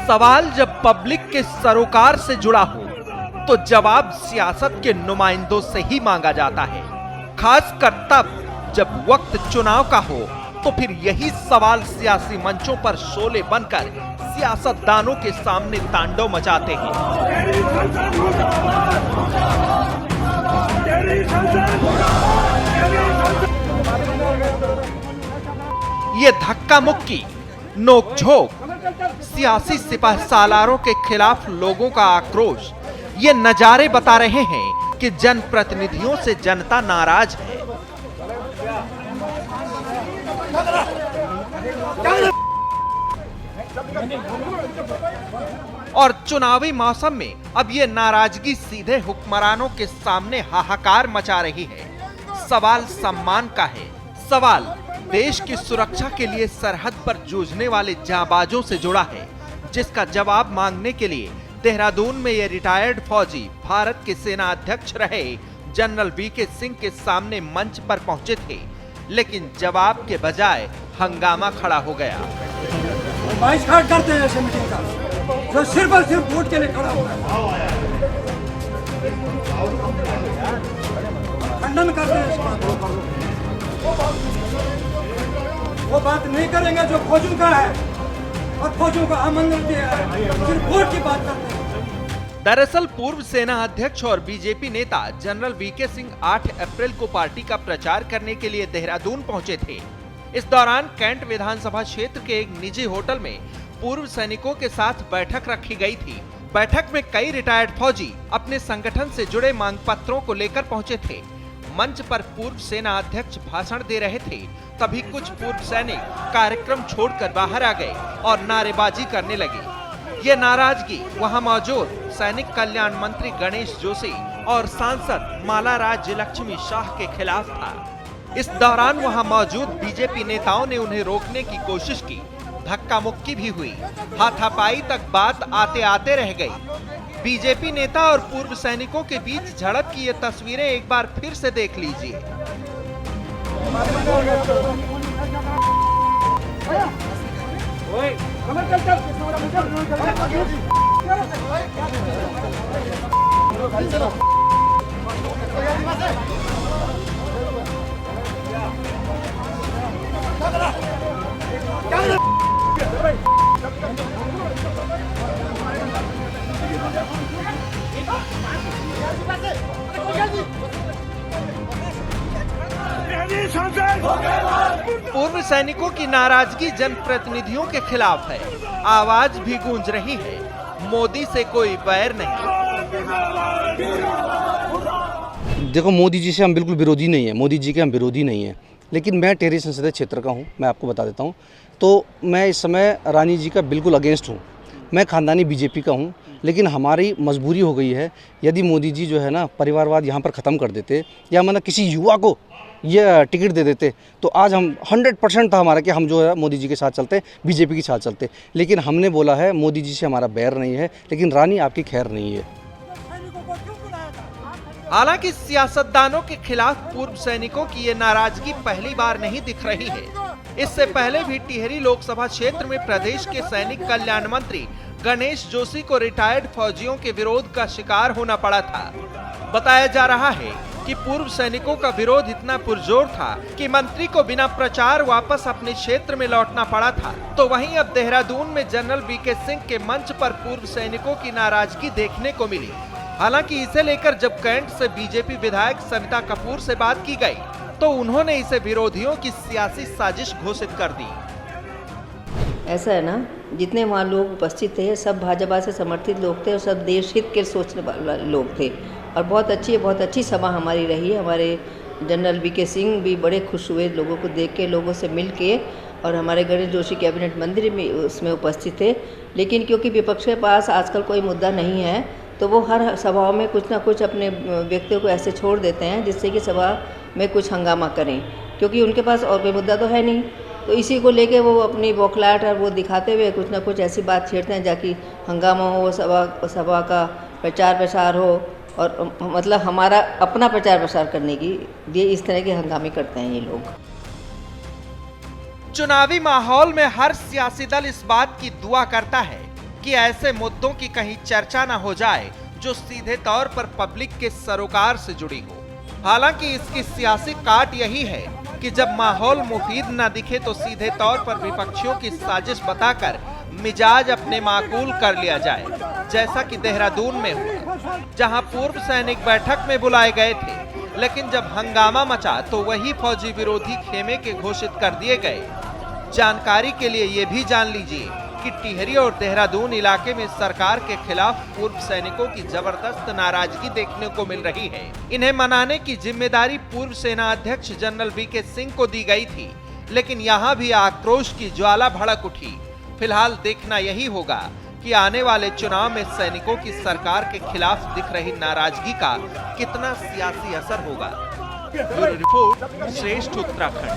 सवाल जब पब्लिक के सरोकार से जुड़ा हो तो जवाब सियासत के नुमाइंदों से ही मांगा जाता है, खासकर तब जब वक्त चुनाव का हो तो फिर यही सवाल सियासी मंचों पर शोले बनकर सियासतदानों के सामने तांडव मचाते हैं। ये धक्का मुक्की, नोकझोंक, सियासी सिपह सालारों के खिलाफ लोगों का आक्रोश, ये नजारे बता रहे हैं कि जनप्रतिनिधियों से जनता नाराज है। और चुनावी मौसम में अब ये नाराजगी सीधे हुक्मरानों के सामने हाहाकार मचा रही है। सवाल सम्मान का है, सवाल देश की सुरक्षा के लिए सरहद पर जूझने वाले जांबाजों से जुड़ा है, जिसका जवाब मांगने के लिए देहरादून में ये रिटायर्ड फौजी भारत के सेना अध्यक्ष रहे जनरल वीके सिंह के सामने मंच पर पहुंचे थे, लेकिन जवाब के बजाय हंगामा खड़ा हो गया। बहिष्कार करते हैं ऐसे मीटिंग का, जो सिर्फ और सिर्फ वोट के लिए खड़ा हुआ है। खंडन करते हैं इस बात को। वो बात नहीं करेंगे जो फौजियों का है और फौजियों को आमंत्रण दिया है, सिर्फ वोट की बात करते हैं। दरअसल पूर्व सेना अध्यक्ष और बीजेपी नेता जनरल वीके सिंह 8 अप्रैल को पार्टी का प्रचार करने के लिए देहरादून पहुंचे थे। इस दौरान कैंट विधानसभा क्षेत्र के एक निजी होटल में पूर्व सैनिकों के साथ बैठक रखी गई थी। बैठक में कई रिटायर्ड फौजी अपने संगठन से जुड़े मांग पत्रों को लेकर पहुंचे थे। मंच पर पूर्व सेना अध्यक्ष भाषण दे रहे थे, तभी कुछ पूर्व सैनिक कार्यक्रम छोड़कर बाहर आ गए और नारेबाजी करने लगे। ये नाराजगी वहां मौजूद सैनिक कल्याण मंत्री गणेश जोशी और सांसद माला राज्य लक्ष्मी शाह के खिलाफ था। इस दौरान वहां मौजूद बीजेपी नेताओं ने उन्हें रोकने की कोशिश की, धक्का मुक्की भी हुई, हाथापाई तक बात आते आते रह गई। बीजेपी नेता और पूर्व सैनिकों के बीच झड़प की ये तस्वीरें एक बार फिर से देख लीजिए। पूर्व सैनिकों की नाराजगी जनप्रतिनिधियों के खिलाफ है, आवाज भी गूंज रही है, मोदी से कोई बैर नहीं। देखो, मोदी जी से हम बिल्कुल विरोधी नहीं है, मोदी जी के हम विरोधी नहीं है, लेकिन मैं टिहरी संसदीय क्षेत्र का हूँ, मैं आपको बता देता हूँ। तो मैं इस समय रानी जी का बिल्कुल अगेंस्ट हूँ। मैं खानदानी बीजेपी का हूँ, लेकिन हमारी मजबूरी हो गई है। यदि मोदी जी जो है ना परिवारवाद यहाँ पर ख़त्म कर देते या मतलब किसी युवा को ये टिकट दे देते तो आज हम 100% था हमारा कि हम जो है मोदी जी के साथ चलते, बीजेपी के साथ चलते। लेकिन हमने बोला है मोदी जी से हमारा बैर नहीं है, लेकिन रानी आपकी खैर नहीं है। हालांकि सियासतदानों के खिलाफ पूर्व सैनिकों की ये नाराजगी पहली बार नहीं दिख रही है। इससे पहले भी टिहरी लोकसभा क्षेत्र में प्रदेश के सैनिक कल्याण मंत्री गणेश जोशी को रिटायर्ड फौजियों के विरोध का शिकार होना पड़ा था। बताया जा रहा है कि पूर्व सैनिकों का विरोध इतना पुरजोर था कि मंत्री को बिना प्रचार वापस अपने क्षेत्र में लौटना पड़ा था। तो वहीं अब देहरादून में जनरल वीके सिंह के मंच पर पूर्व सैनिकों की नाराजगी देखने को मिली। हालांकि इसे लेकर जब कैंट से बीजेपी विधायक सविता कपूर से बात की गई तो उन्होंने इसे विरोधियों की सियासी साजिश घोषित कर दी। ऐसा है ना, जितने वहाँ लोग उपस्थित थे सब भाजपा से समर्थित लोग थे और सब देश हित के सोचने वाले लोग थे और बहुत अच्छी सभा हमारी रही है। हमारे जनरल वीके सिंह भी बड़े खुश हुए लोगों को देख के, लोगों से मिल के, और हमारे गणेश जोशी कैबिनेट मंत्री में उसमें उपस्थित थे। लेकिन क्योंकि विपक्ष के पास आजकल कोई मुद्दा नहीं है तो वो हर सभाओं में कुछ ना कुछ अपने व्यक्तियों को ऐसे छोड़ देते हैं जिससे कि सभा में कुछ हंगामा करें, क्योंकि उनके पास और कोई मुद्दा तो है नहीं। तो इसी को लेके वो अपनी बौखलाहट और वो दिखाते हुए कुछ ना कुछ ऐसी बात छेड़ते हैं जाकि हंगामा हो, सभा का प्रचार प्रसार हो और मतलब हमारा अपना प्रचार प्रसार करने की लिए इस तरह के हंगामे करते हैं ये लोग। चुनावी माहौल में हर सियासी दल इस बात की दुआ करता है कि ऐसे मुद्दों की कहीं चर्चा न हो जाए जो सीधे तौर पर पब्लिक के सरोकार से जुड़ी हो। हालांकि इसकी सियासी काट यही है कि जब माहौल मुफीद न दिखे तो सीधे तौर पर विपक्षियों की साजिश बताकर मिजाज अपने माकूल कर लिया जाए, जैसा कि देहरादून में हुआ, जहां पूर्व सैनिक बैठक में बुलाए गए थे, लेकिन जब हंगामा मचा तो वही फौजी विरोधी खेमे के घोषित कर दिए गए। जानकारी के लिए ये भी जान लीजिए कि टिहरी और देहरादून इलाके में सरकार के खिलाफ पूर्व सैनिकों की जबरदस्त नाराजगी देखने को मिल रही है। इन्हें मनाने की जिम्मेदारी पूर्व सेना अध्यक्ष जनरल वीके सिंह को दी गई थी, लेकिन यहाँ भी आक्रोश की ज्वाला भड़क उठी। फिलहाल देखना यही होगा कि आने वाले चुनाव में सैनिकों की सरकार के खिलाफ दिख रही नाराजगी का कितना सियासी असर होगा। ब्यूरो रिपोर्ट, श्रेष्ठ उत्तराखंड।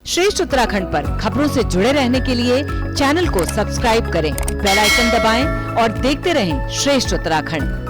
श्रेष्ठ उत्तराखंड पर खबरों से जुड़े रहने के लिए चैनल को सब्सक्राइब करें, बेल आइकन दबाएं और देखते रहें श्रेष्ठ उत्तराखंड।